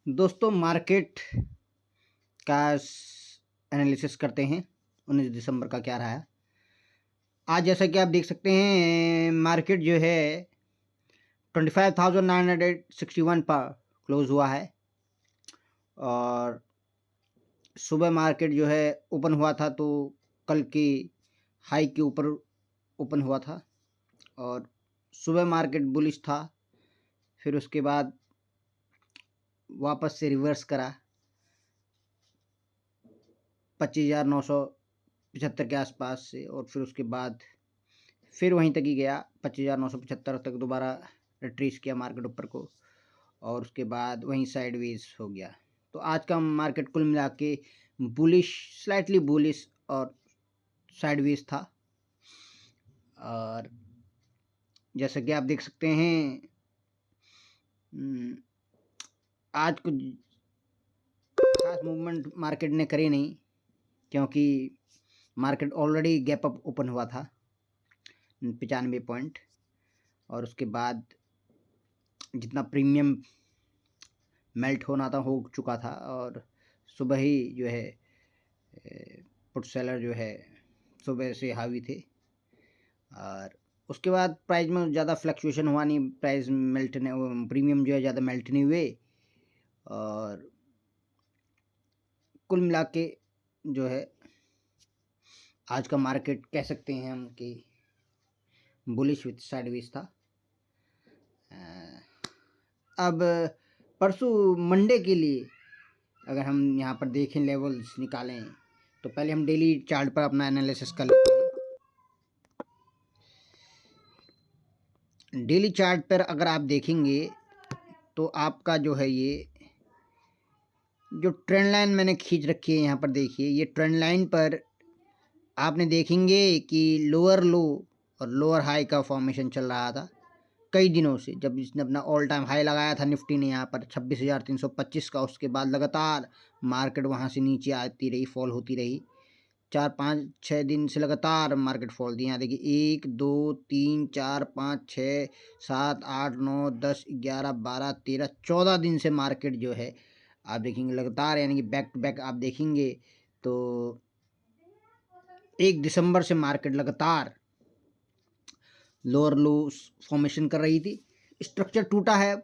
दोस्तों मार्केट का एनालिसिस करते हैं 19 दिसंबर का क्या रहा है। आज जैसा कि आप देख सकते हैं मार्केट जो है 25,961 पर क्लोज हुआ है और सुबह मार्केट जो है ओपन हुआ था तो कल की हाई के ऊपर ओपन हुआ था और सुबह मार्केट बुलिश था। फिर उसके बाद वापस से रिवर्स करा 25,975 के आसपास से और फिर उसके बाद फिर वहीं तक ही गया 25,975 तक दोबारा रिट्रेस किया मार्केट ऊपर को और उसके बाद वहीं साइडवेज हो गया। तो आज का मार्केट कुल मिला के बुलिश, स्लाइटली बुलिश और साइडवेज था। और जैसा कि आप देख सकते हैं आज कुछ खास मूवमेंट मार्केट ने करी नहीं, क्योंकि market already gap up open हुआ था 95 पॉइंट और उसके बाद जितना प्रीमियम मेल्ट होना था हो चुका था और सुबह ही जो है पुट सेलर जो है सुबह से हावी थे और उसके बाद प्राइस में ज़्यादा फ्लक्चुएशन हुआ नहीं, प्राइस मेल्ट ने प्रीमियम जो है ज़्यादा मेल्ट नहीं हुए और कुल मिला के जो है आज का मार्केट कह सकते हैं हम कि बुलिश विथ साइडवेज था। अब परसों मंडे के लिए अगर हम यहाँ पर देखें लेवल्स निकालें तो पहले हम डेली चार्ट पर अपना एनालिसिस कर लेते हैं। डेली चार्ट पर अगर आप देखेंगे तो आपका जो है ये जो ट्रेंड लाइन मैंने खींच रखी है यहाँ पर देखिए, ये ट्रेंड लाइन पर आपने देखेंगे कि लोअर लो और लोअर हाई का फॉर्मेशन चल रहा था कई दिनों से। जब इसने अपना ऑल टाइम हाई लगाया था निफ्टी ने यहाँ पर 26,325 का, उसके बाद लगातार मार्केट वहाँ से नीचे आती रही, फॉल होती रही। 4-5-6 दिन से लगातार मार्केट फॉल दी। यहाँ देखिए 1 2 3 4 5 6 7 8 9 10 11 12 13 14 दिन से मार्केट जो है आप देखेंगे लगातार, यानी कि बैक टू बैक आप देखेंगे तो 1 दिसंबर से मार्केट लगातार लोअर लो फॉर्मेशन कर रही थी। स्ट्रक्चर टूटा है,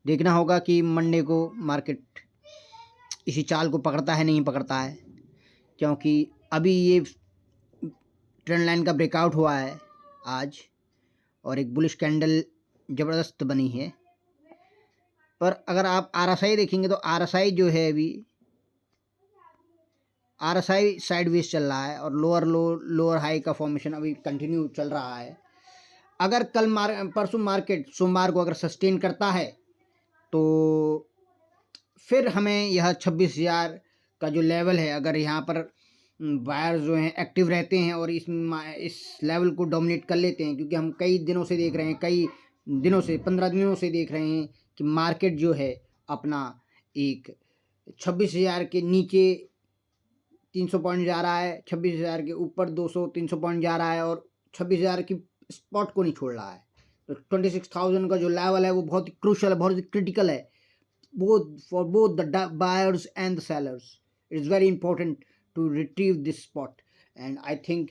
देखना होगा कि मंडे को मार्केट इसी चाल को पकड़ता है नहीं पकड़ता है, क्योंकि अभी ये ट्रेंड लाइन का ब्रेकआउट हुआ है आज और एक बुलिश कैंडल ज़बरदस्त बनी है। पर अगर आप आरएसआई देखेंगे तो आरएसआई जो है अभी आरएसआई साइडवेज चल रहा है और लोअर लो लोअर हाई का फॉर्मेशन अभी कंटिन्यू चल रहा है। अगर कल परसों मार्केट सोमवार को अगर सस्टेन करता है तो फिर हमें यह 26,000 का जो लेवल है, अगर यहाँ पर बायर जो हैं एक्टिव रहते हैं और इस लेवल को डोमिनेट कर लेते हैं, क्योंकि हम कई दिनों से देख रहे हैं, कई दिनों से 15 दिनों से देख रहे हैं कि मार्केट जो है अपना एक 26,000 के नीचे 300 पॉइंट जा रहा है, 26,000 के ऊपर 200-300 पॉइंट जा रहा है और 26,000 की स्पॉट को नहीं छोड़ रहा है। तो 26,000 का जो लेवल है वो बहुत ही क्रूशल है, बहुत ही क्रिटिकल है for both the buyers and the sellers. It is very important to retrieve this spot and I think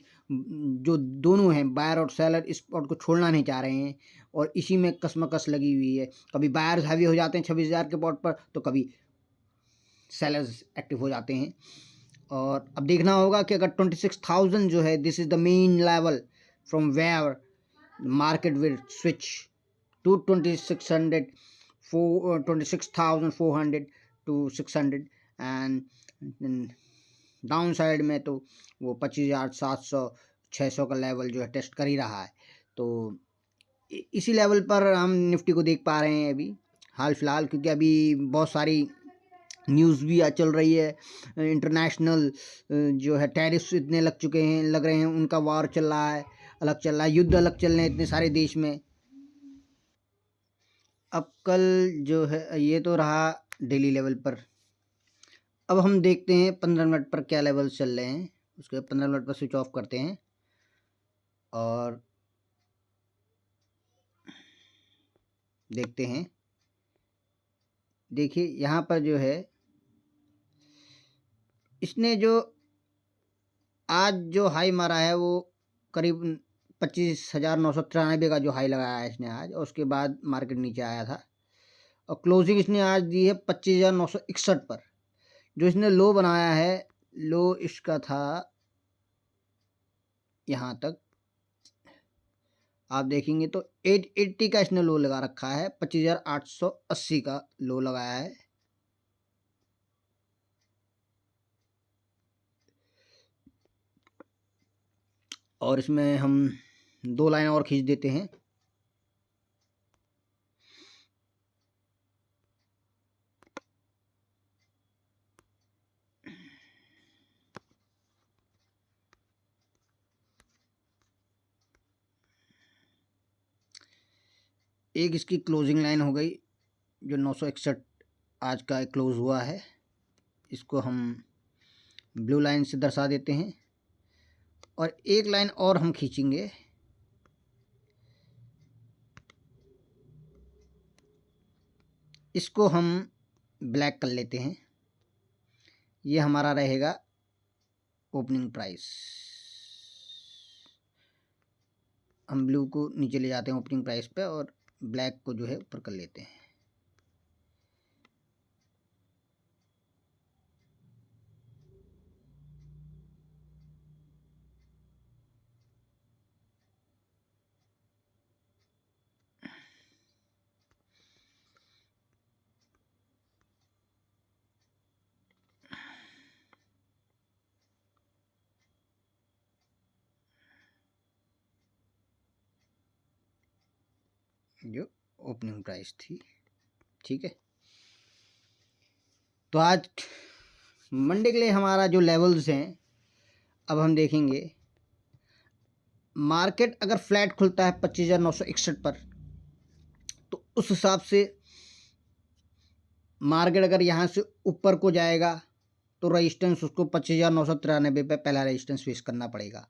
जो दोनों हैं बायर और सेलर इस स्पॉट को छोड़ना नहीं चाह रहे हैं और इसी में कसमकस लगी हुई है। कभी बायर्स हैवी हो जाते हैं 26,000 के पॉट पर तो कभी सेलर्स एक्टिव हो जाते हैं। और अब देखना होगा कि अगर 26,000 जो है this is the main level from where market will switch to 2600 26,400 to 600 and down side में तो वो 25,700-600 का लेवल जो है टेस्ट कर ही रहा है। तो इसी लेवल पर हम निफ्टी को देख पा रहे हैं अभी हाल फिलहाल, क्योंकि अभी बहुत सारी न्यूज़ भी चल रही है। इंटरनेशनल जो है टैरिफ्स इतने लग रहे हैं, उनका वार चल रहा है, अलग चल रहा है, युद्ध अलग चल रहे हैं इतने सारे देश में। अब कल जो है ये तो रहा डेली लेवल पर। अब हम देखते हैं 15 मिनट पर क्या लेवल चल रहे हैं, उसके 15 मिनट पर स्विच ऑफ करते हैं और देखते हैं देखिए यहाँ पर जो है इसने जो आज जो हाई मारा है वो करीब 25,993 का जो हाई लगाया है इसने आज, और उसके बाद मार्केट नीचे आया था और क्लोजिंग इसने आज दी है 25,961 पर। जो इसने लो बनाया है, लो इसका था यहाँ तक आप देखेंगे तो 880 का इसने लो लगा रखा है, 25,880 का लो लगाया है। और इसमें हम 2 लाइन और खींच देते हैं। एक इसकी क्लोजिंग लाइन हो गई जो 961 आज का क्लोज हुआ है, इसको हम ब्लू लाइन से दर्शा देते हैं और एक लाइन और हम खींचेंगे। इसको हम ब्लैक कर लेते हैं, ये हमारा रहेगा ओपनिंग प्राइस। हम ब्लू को नीचे ले जाते हैं ओपनिंग प्राइस पे और ब्लैक को जो है ऊपर कर लेते हैं। जो ओपनिंग प्राइस थी, ठीक है। तो आज मंडे के लिए हमारा जो लेवल्स हैं, अब हम देखेंगे मार्केट अगर फ्लैट खुलता है 25,961 पर तो उस हिसाब से मार्केट अगर यहाँ से ऊपर को जाएगा तो रजिस्टेंस उसको 25,993 पे पहला रजिस्टेंस फेस करना पड़ेगा।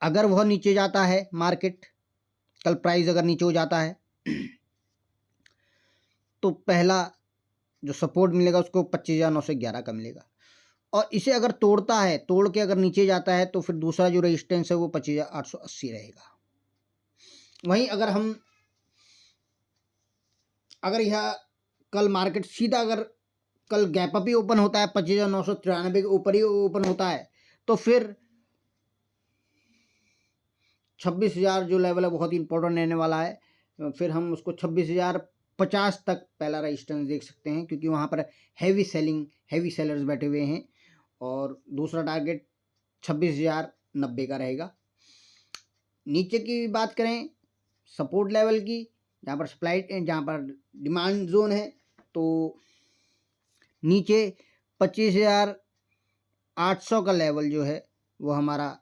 अगर वह नीचे जाता है मार्केट, कल प्राइस अगर नीचे हो जाता है तो पहला जो सपोर्ट मिलेगा उसको 25,911 का मिलेगा, और इसे अगर तोड़ता है, तोड़ के अगर नीचे जाता है तो फिर दूसरा जो रेजिस्टेंस है वो 25,880 रहेगा। वहीं अगर यह कल मार्केट सीधा अगर कल गैप अप ही ओपन होता है 25,993 के ऊपर ही ओपन होता है तो फिर 26,000 जो लेवल है बहुत ही इंपॉर्टेंट रहने वाला है। फिर हम उसको 26,050 तक पहला रेजिस्टेंस देख सकते हैं, क्योंकि वहाँ पर हैवी सेलर्स बैठे हुए हैं। और दूसरा टारगेट 26,090 का रहेगा। नीचे की बात करें सपोर्ट लेवल की, जहाँ पर जहाँ पर डिमांड जोन है, तो नीचे 25,800 का लेवल जो है वो हमारा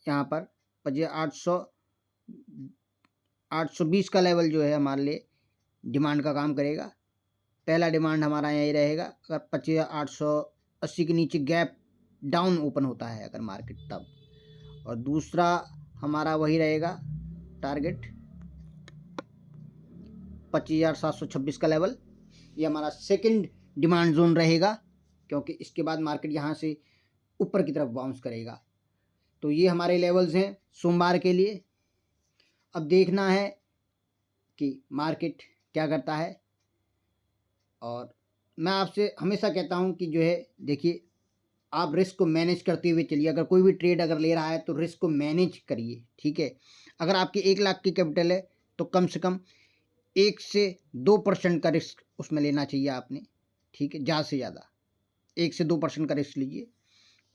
यहाँ पर 820 का लेवल जो है हमारे लिए डिमांड का काम करेगा। पहला डिमांड हमारा यही रहेगा अगर 25,880 के नीचे गैप डाउन ओपन होता है अगर मार्केट तब, और दूसरा हमारा वही रहेगा टारगेट 25,726 का लेवल। ये हमारा सेकंड डिमांड जोन रहेगा, क्योंकि इसके बाद मार्केट यहाँ से ऊपर की तरफ बाउंस करेगा। तो ये हमारे लेवल्स हैं सोमवार के लिए। अब देखना है कि मार्केट क्या करता है। और मैं आपसे हमेशा कहता हूँ कि जो है देखिए, आप रिस्क को मैनेज करते हुए चलिए। अगर कोई भी ट्रेड अगर ले रहा है तो रिस्क को मैनेज करिए, ठीक है। अगर आपकी 1 लाख की कैपिटल है तो कम से कम 1 से 2% का रिस्क उसमें लेना चाहिए आपने, ठीक है। ज़्यादा से ज़्यादा 1 से 2% का रिस्क लीजिए।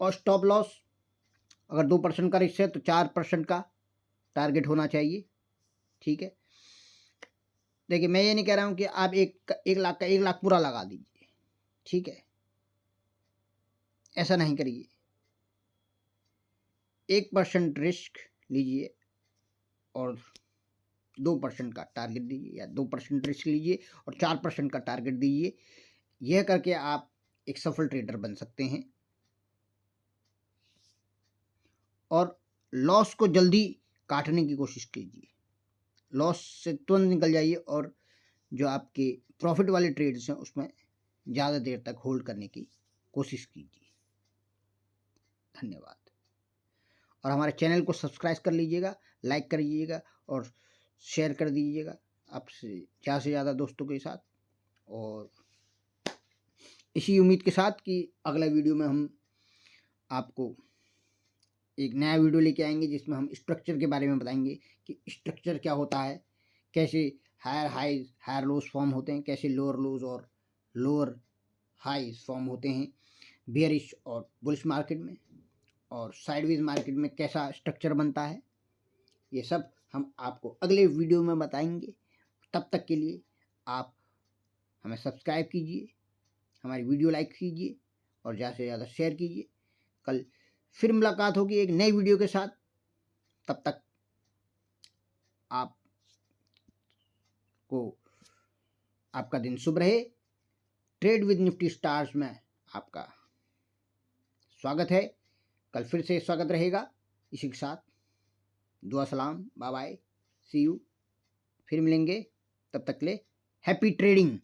और स्टॉप लॉस अगर 2% का रिस्क है तो 4% का टारगेट होना चाहिए, ठीक है। देखिए मैं ये नहीं कह रहा हूँ कि आप 1 लाख का 1 लाख पूरा लगा दीजिए, ठीक है, ऐसा नहीं करिए। 1% रिस्क लीजिए और 2% का टारगेट दीजिए, या 2% रिस्क लीजिए और 4% का टारगेट दीजिए। यह करके आप एक सफल ट्रेडर बन सकते हैं। और लॉस को जल्दी काटने की कोशिश कीजिए, लॉस से तुरंत निकल जाइए और जो आपके प्रॉफिट वाले ट्रेड्स हैं उसमें ज़्यादा देर तक होल्ड करने की कोशिश कीजिए। धन्यवाद। और हमारे चैनल को सब्सक्राइब कर लीजिएगा, लाइक कर लीजिएगा और शेयर कर दीजिएगा आपसे ज़्यादा से ज़्यादा दोस्तों के साथ। और इसी उम्मीद के साथ कि अगला वीडियो में हम आपको एक नया वीडियो लेके आएंगे जिसमें हम स्ट्रक्चर के बारे में बताएंगे कि स्ट्रक्चर क्या होता है, कैसे higher highs higher lows form होते हैं, कैसे लोअर लोज और लोअर हाइज फॉर्म होते हैं बेयरिश और बुलिश मार्केट में, और साइडवेज मार्केट में कैसा स्ट्रक्चर बनता है। ये सब हम आपको अगले वीडियो में बताएंगे। तब तक के लिए आप हमें सब्सक्राइब कीजिए, हमारी वीडियो लाइक कीजिए और ज़्यादा से ज़्यादा शेयर कीजिए। कल फिर मुलाकात होगी एक नई वीडियो के साथ। तब तक आप को आपका दिन शुभ रहे। ट्रेड विद निफ्टी स्टार्स में आपका स्वागत है। कल फिर से स्वागत रहेगा। इसी के साथ दुआ सलाम, बाय बाय, सी यू। फिर मिलेंगे, तब तक के लिए हैप्पी ट्रेडिंग।